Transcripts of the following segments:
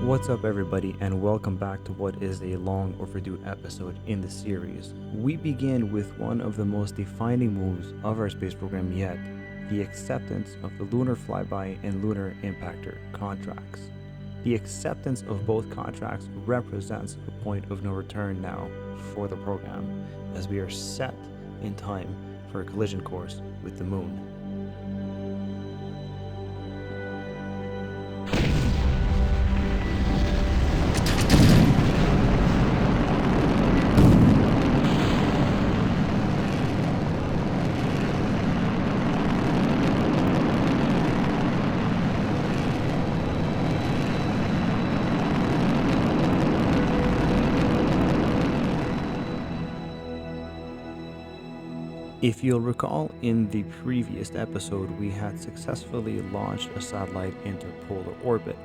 What's up everybody, and welcome back to what is a long overdue episode in the series. We begin with one of the most defining moves of our space program yet, the acceptance of the Lunar Flyby and Lunar Impactor contracts. The acceptance of both contracts represents a point of no return now for the program, as we are set in time for a collision course with the Moon. If you'll recall, in the previous episode, we had successfully launched a satellite into polar orbit.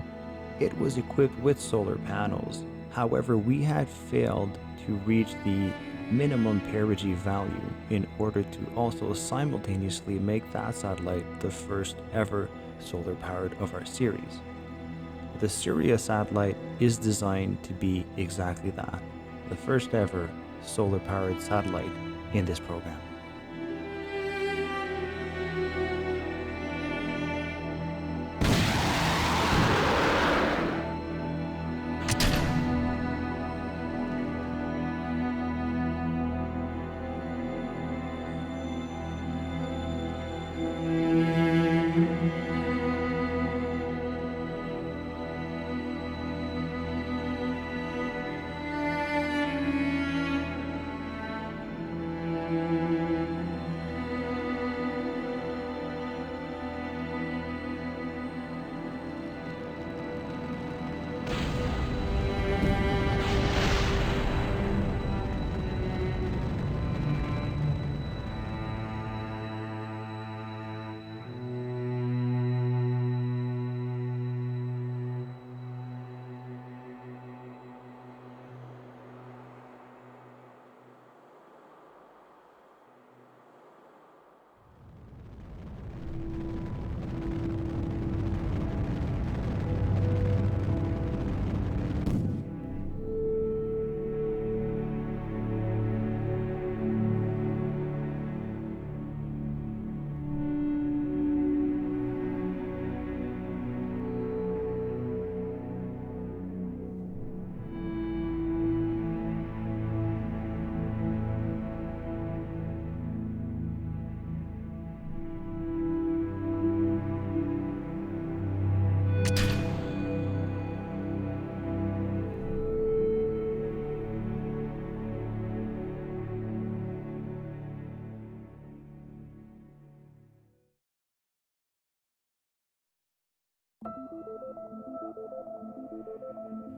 It was equipped with solar panels. However, we had failed to reach the minimum perigee value in order to also simultaneously make that satellite the first ever solar powered of our series. The Sirius satellite is designed to be exactly that, the first ever solar powered satellite in this program.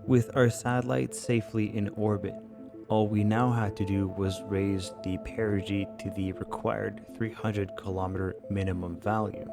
With our satellite safely in orbit, all we now had to do was raise the perigee to the required 300 kilometer minimum value.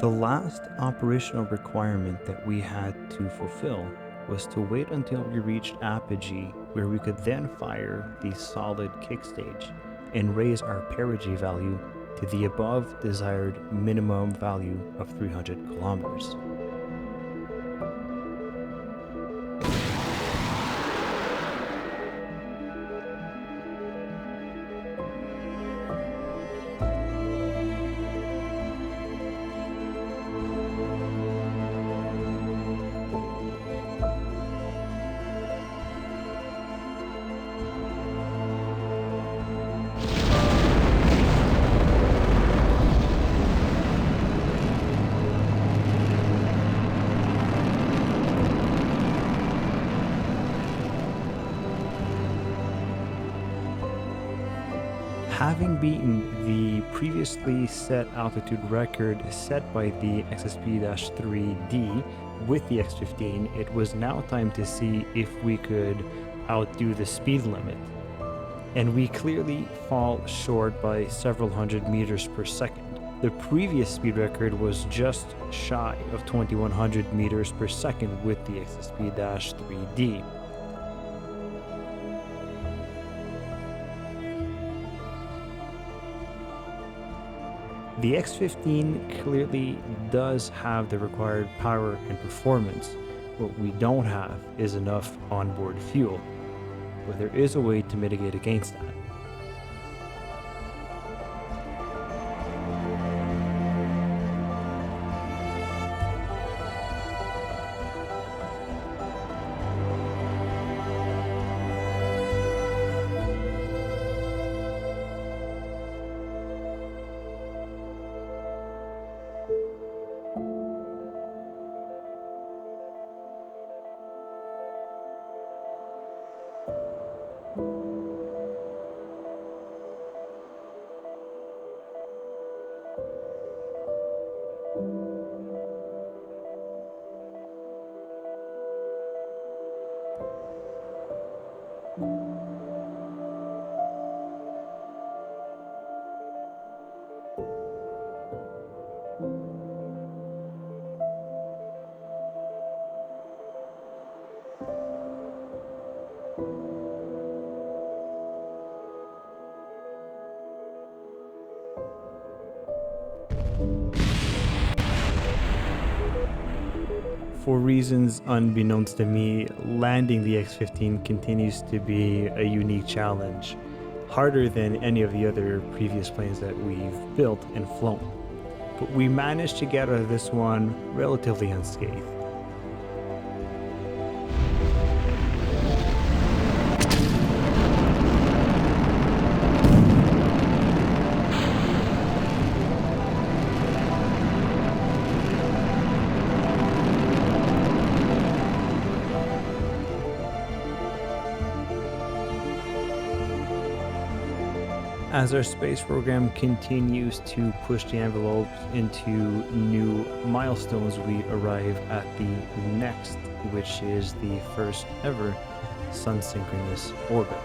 The last operational requirement that we had to fulfill was to wait until we reached apogee, where we could then fire the solid kick stage and raise our perigee value to the above desired minimum value of 300 kilometers. Having beaten the previously set altitude record set by the XSP-3D with the X-15, it was now time to see if we could outdo the speed limit. And we clearly fall short by several hundred meters per second. The previous speed record was just shy of 2100 meters per second with the XSP-3D. The X-15 clearly does have the required power and performance. What we don't have is enough onboard fuel, but there is a way to mitigate against that. For reasons unbeknownst to me, landing the X-15 continues to be a unique challenge, harder than any of the other previous planes that we've built and flown. But we managed to get out of this one relatively unscathed. As our space program continues to push the envelope into new milestones, we arrive at the next, which is the first ever sun-synchronous orbit.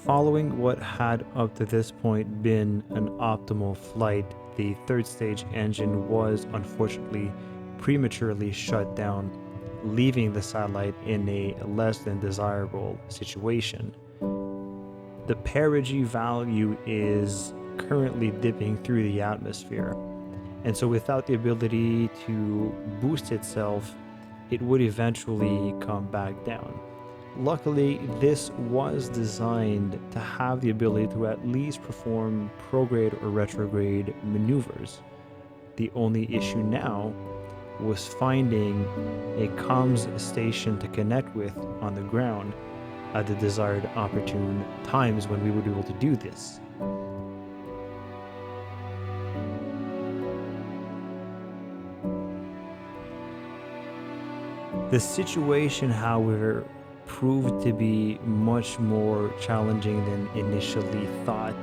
Following what had up to this point been an optimal flight, the third stage engine was unfortunately prematurely shut down, leaving the satellite in a less than desirable situation. The perigee value is currently dipping through the atmosphere, and so without the ability to boost itself, it would eventually come back down. Luckily, this was designed to have the ability to at least perform prograde or retrograde maneuvers. The only issue now was finding a comms station to connect with on the ground at the desired opportune times when we would be able to do this. The situation, however, proved to be much more challenging than initially thought.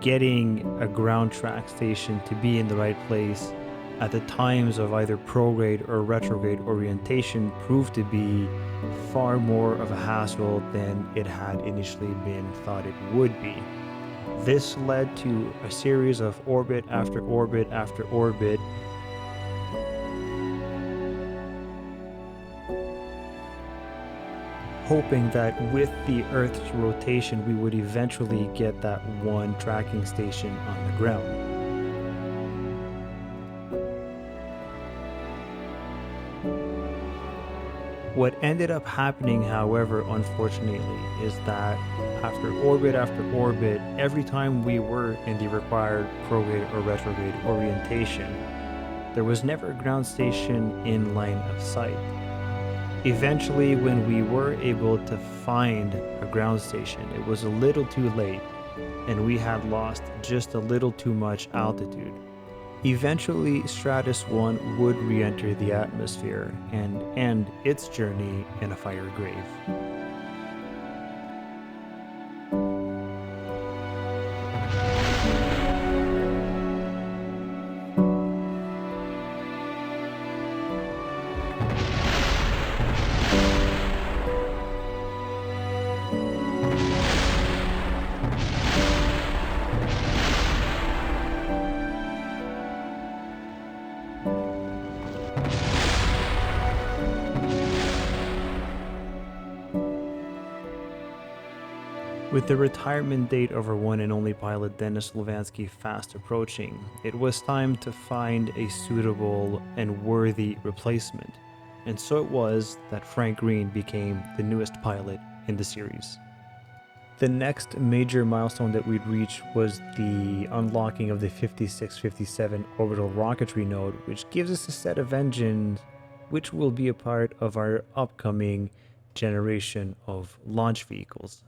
Getting a ground track station to be in the right place at the times of either prograde or retrograde orientation proved to be far more of a hassle than it had initially been thought it would be. This led to a series of orbit after orbit after orbit, hoping that with the Earth's rotation we would eventually get that one tracking station on the ground. What ended up happening, however, unfortunately, is that after orbit, every time we were in the required prograde or retrograde orientation, there was never a ground station in line of sight. Eventually, when we were able to find a ground station, it was a little too late, and we had lost just a little too much altitude. Eventually, Stratus 1 would re-enter the atmosphere and end its journey in a fire grave. With the retirement date of our one and only pilot Dennis Lovansky fast approaching, it was time to find a suitable and worthy replacement, and so it was that Frank Green became the newest pilot in the series. The next major milestone that we'd reach was the unlocking of the 5657 orbital rocketry node, which gives us a set of engines which will be a part of our upcoming generation of launch vehicles.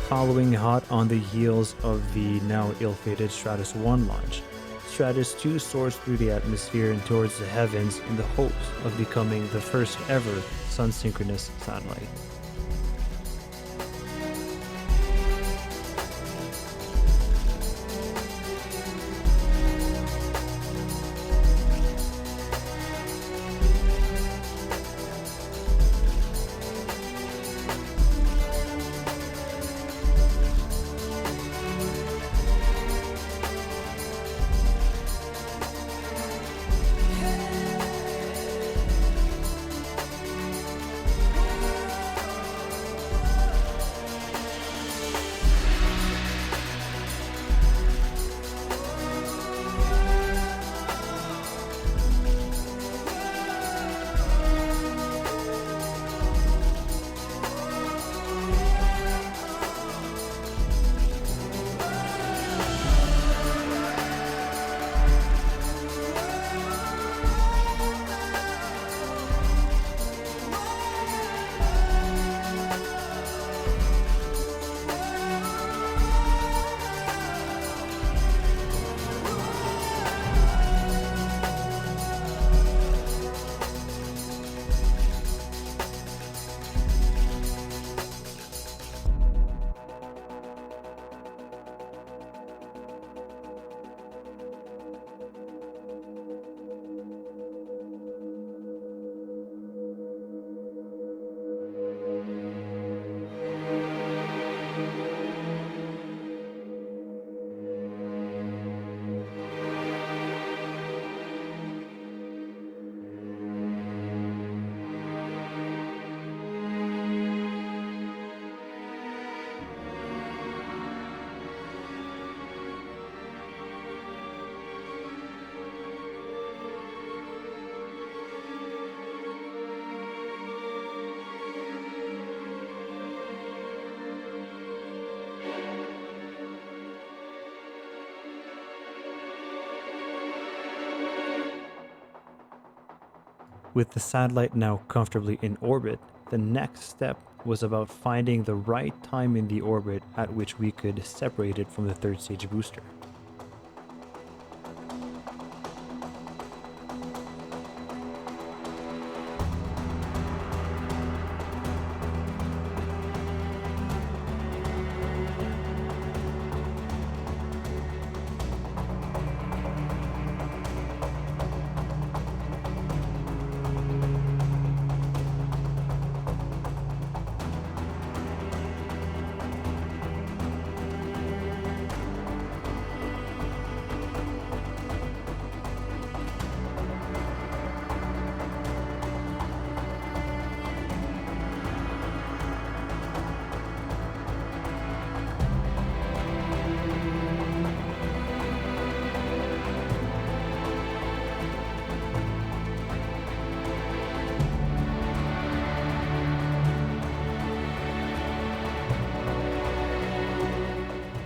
Following hot on the heels of the now ill-fated Stratus 1 launch, Stratus 2 soars through the atmosphere and towards the heavens in the hopes of becoming the first ever sun-synchronous satellite. With the satellite now comfortably in orbit, the next step was about finding the right time in the orbit at which we could separate it from the third stage booster.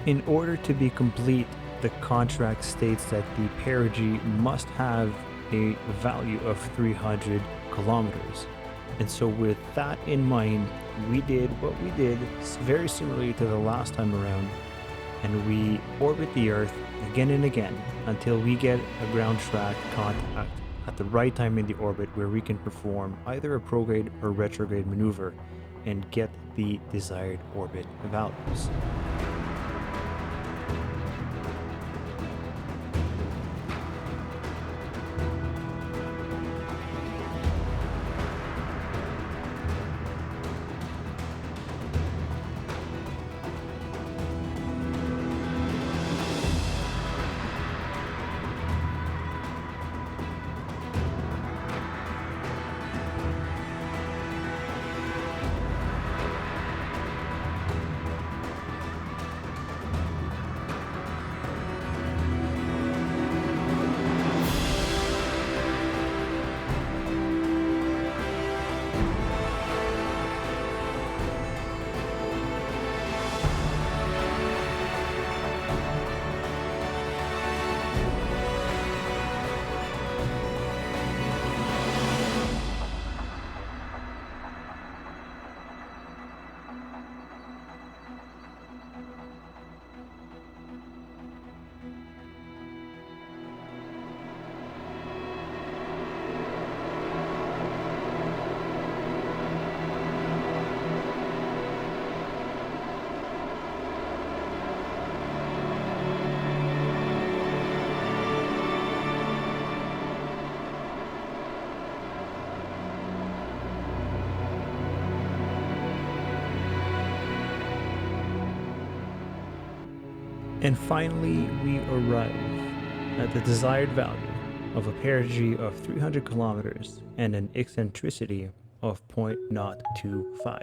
In order to be complete, the contract states that the perigee must have a value of 300 kilometers. And so with that in mind, we did what we did very similarly to the last time around, and we orbit the Earth again and again until we get a ground track contact at the right time in the orbit where we can perform either a prograde or retrograde maneuver and get the desired orbit values. And finally, we arrive at the desired value of a perigee of 300 kilometers and an eccentricity of 0.025.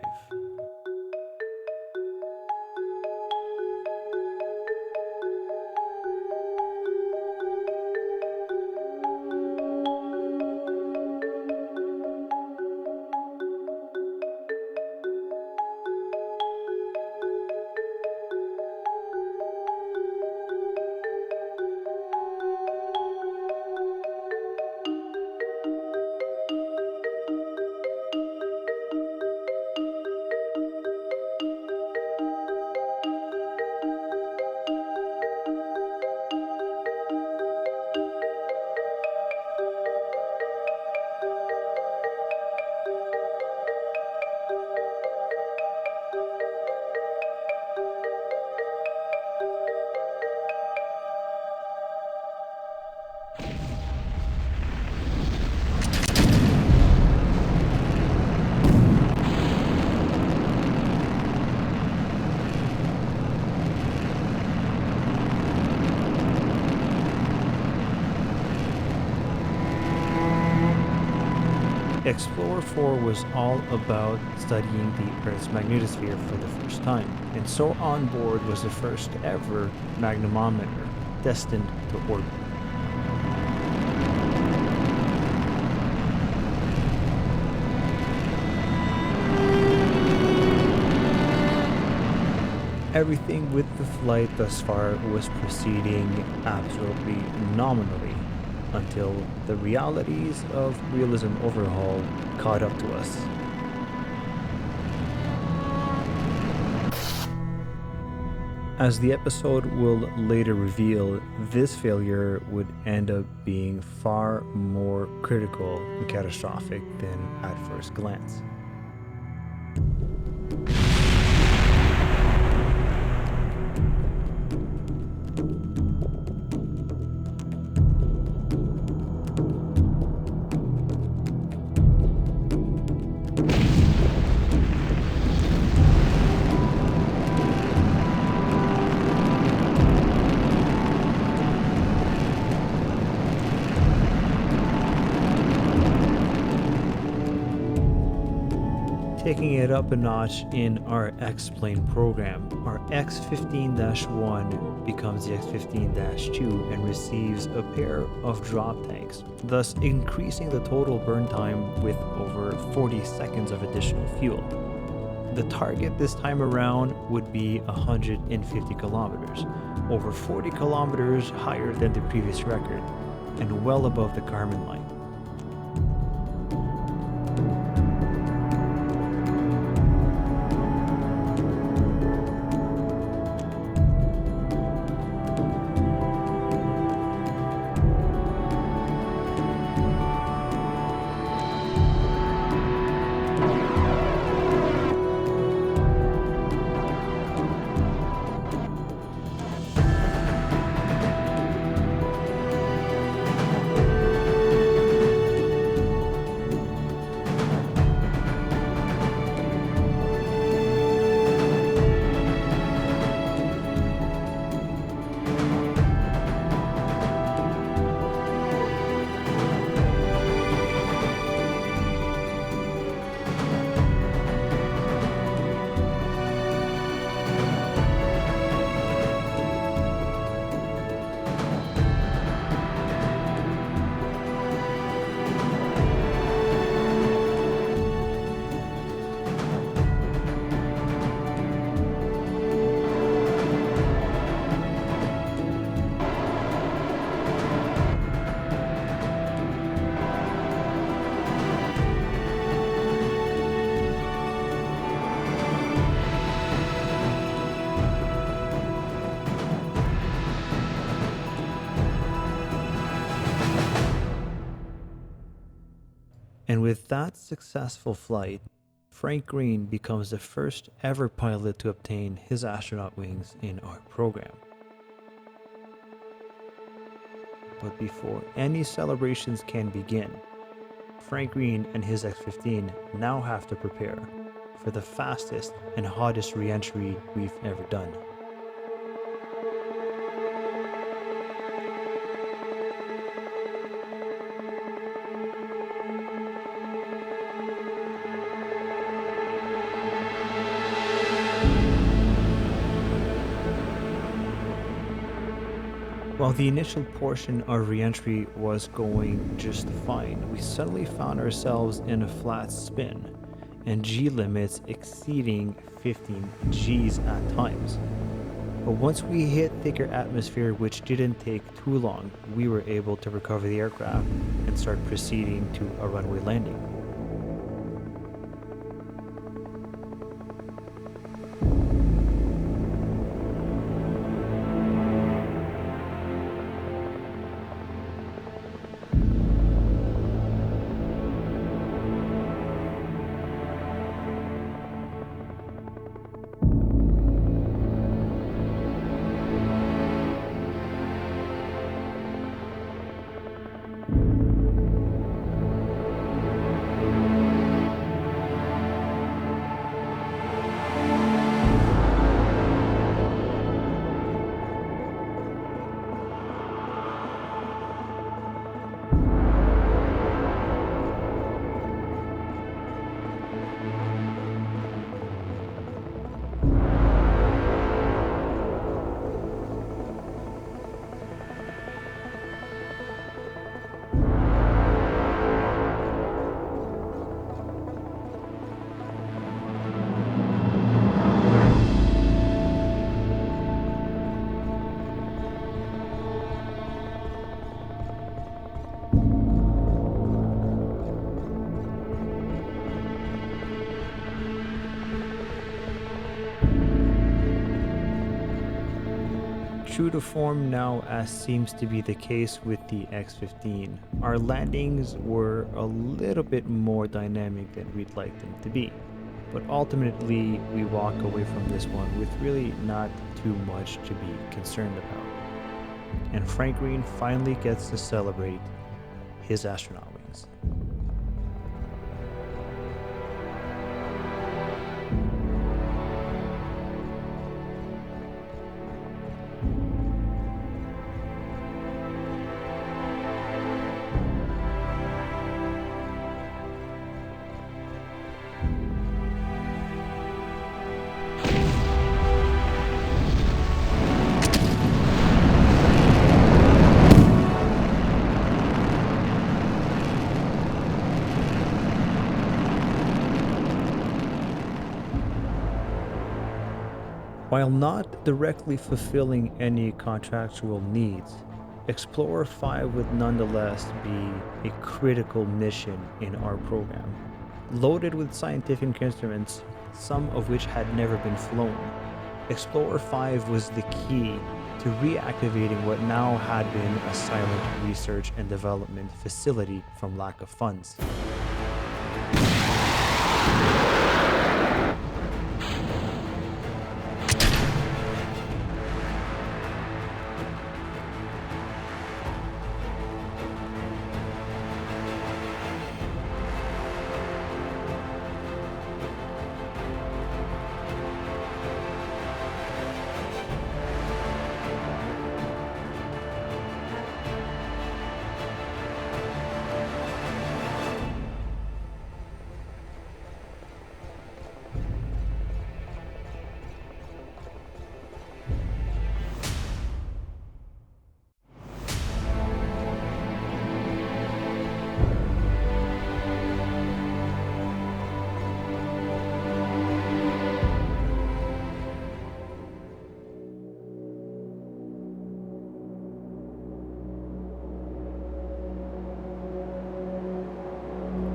Explorer 4 was all about studying the Earth's magnetosphere for the first time, and so on board was the first ever magnetometer destined to orbit. Everything with the flight thus far was proceeding absolutely nominally until the realities of Realism Overhaul caught up to us. As the episode will later reveal, this failure would end up being far more critical and catastrophic than at first glance. Taking it up a notch in our X-plane program, our X-15-1 becomes the X-15-2 and receives a pair of drop tanks, thus increasing the total burn time with over 40 seconds of additional fuel. The target this time around would be 150 kilometers, over 40 kilometers higher than the previous record, and well above the Kármán line. And with that successful flight, Frank Green becomes the first ever pilot to obtain his astronaut wings in our program. But before any celebrations can begin, Frank Green and his X-15 now have to prepare for the fastest and hottest re-entry we've ever done. While the initial portion of re-entry was going just fine, we suddenly found ourselves in a flat spin, and G limits exceeding 15 Gs at times. But once we hit thicker atmosphere, which didn't take too long, we were able to recover the aircraft and start proceeding to a runway landing. True to form now, as seems to be the case with the X-15, our landings were a little bit more dynamic than we'd like them to be. But ultimately, we walk away from this one with really not too much to be concerned about. And Frank Green finally gets to celebrate his astronaut wings. While not directly fulfilling any contractual needs, Explorer 5 would nonetheless be a critical mission in our program. Loaded with scientific instruments, some of which had never been flown, Explorer 5 was the key to reactivating what now had been a silent research and development facility from lack of funds.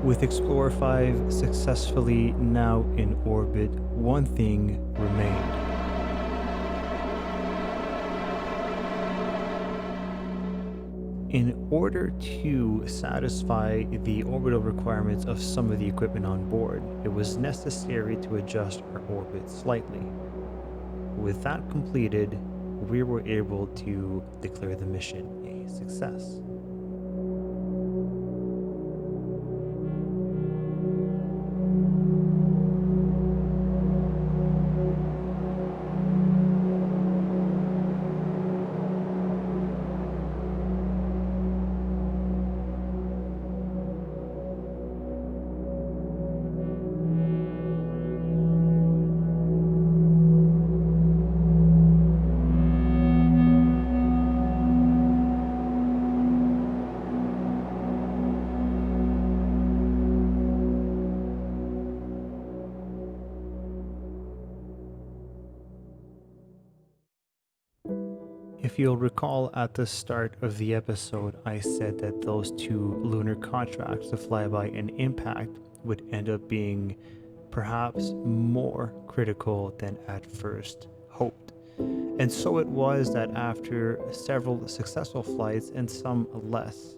With Explorer 5 successfully now in orbit, one thing remained. In order to satisfy the orbital requirements of some of the equipment on board, it was necessary to adjust our orbit slightly. With that completed, we were able to declare the mission a success. If you'll recall at the start of the episode, I said that those two lunar contracts, the flyby and impact, would end up being perhaps more critical than at first hoped. And so it was that after several successful flights and some less,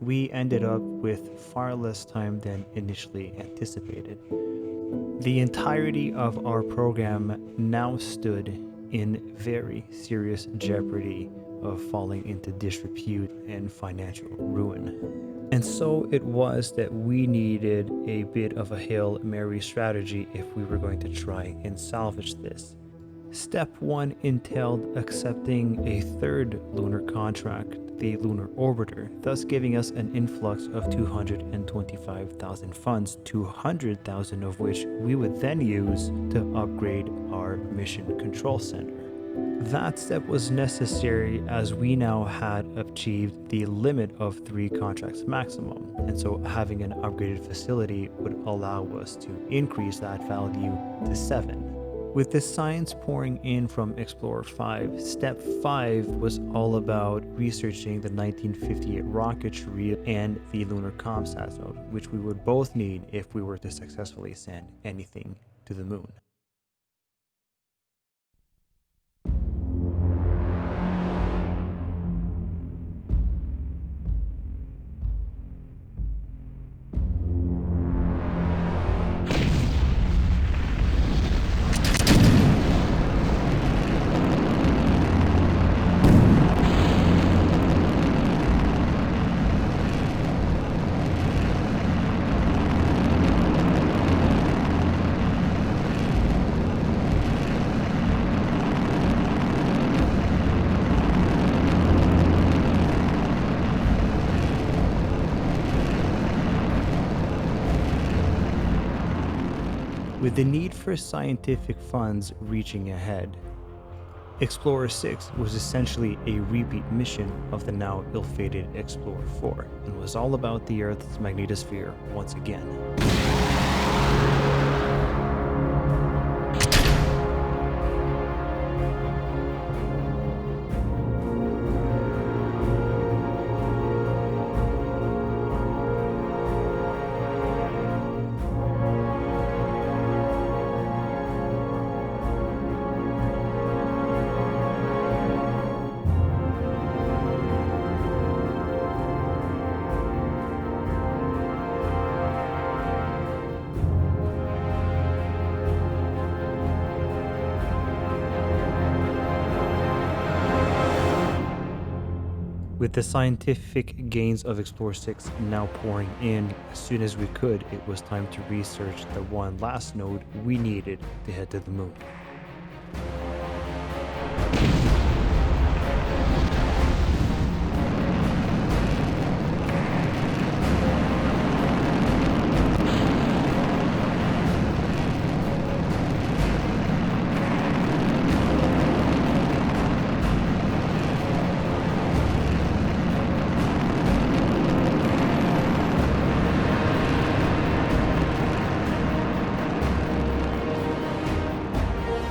we ended up with far less time than initially anticipated. The entirety of our program now stood in very serious jeopardy of falling into disrepute and financial ruin. And so it was that we needed a bit of a Hail Mary strategy if we were going to try and salvage this. Step 1 entailed accepting a third lunar contract, the Lunar Orbiter, thus giving us an influx of 225,000 funds, 200,000 of which we would then use to upgrade our mission control center. That step was necessary as we now had achieved the limit of 3 contracts maximum, and so having an upgraded facility would allow us to increase that value to 7. With the science pouring in from Explorer 5, Step 5 was all about researching the 1958 rocketry and the lunar comsat node, which we would both need if we were to successfully send anything to the moon. With the need for scientific funds reaching ahead, Explorer 6 was essentially a repeat mission of the now ill-fated Explorer 4 and was all about the Earth's magnetosphere once again. With the scientific gains of Explorer 6 now pouring in as soon as we could, it was time to research the one last node we needed to head to the moon.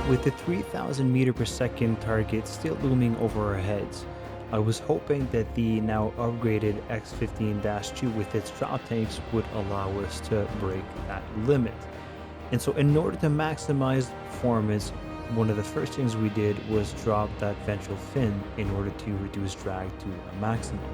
With the 3,000 meter per second target still looming over our heads, I was hoping that the now upgraded X-15-2 with its drop tanks would allow us to break that limit. And so in order to maximize performance, one of the first things we did was drop that ventral fin in order to reduce drag to a maximum.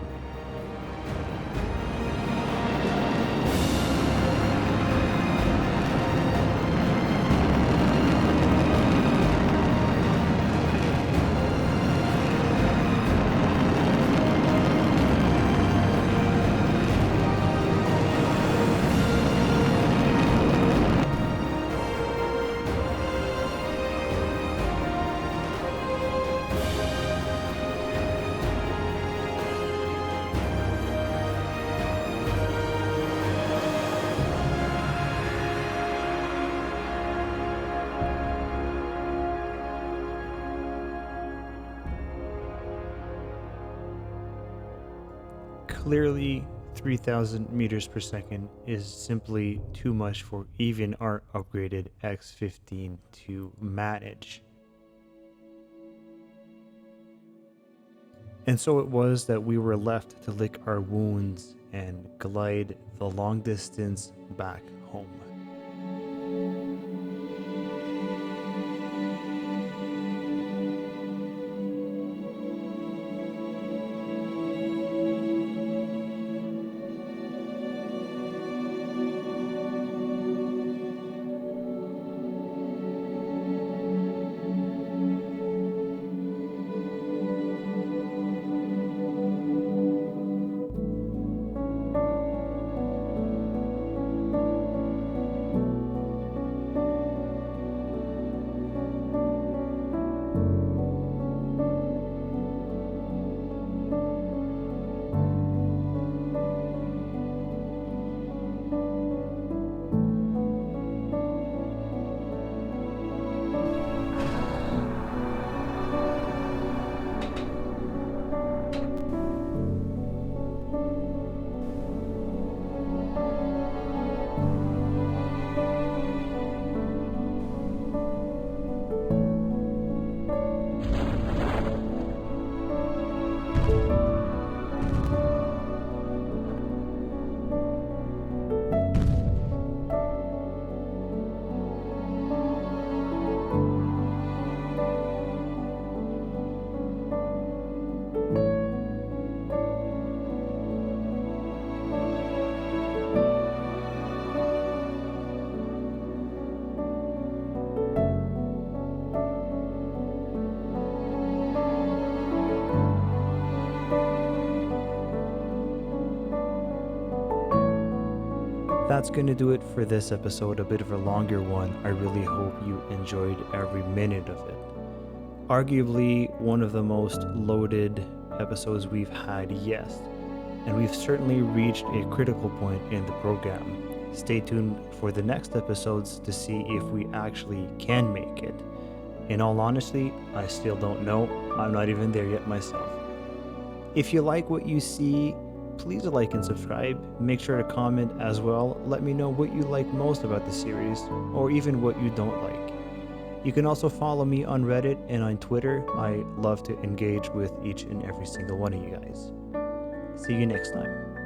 Clearly, 3,000 meters per second is simply too much for even our upgraded X-15 to manage. And so it was that we were left to lick our wounds and glide the long distance back home. That's going to do it for this episode, a bit of a longer one. I really hope you enjoyed every minute of it. Arguably one of the most loaded episodes we've had yet, and we've certainly reached a critical point in the program. Stay tuned for the next episodes to see if we actually can make it. In all honesty, I still don't know. I'm not even there yet myself. If you like what you see, please like and subscribe. Make sure to comment as well. Let me know what you like most about the series, or even what you don't like. You can also follow me on Reddit and on Twitter. I love to engage with each and every single one of you guys. See you next time.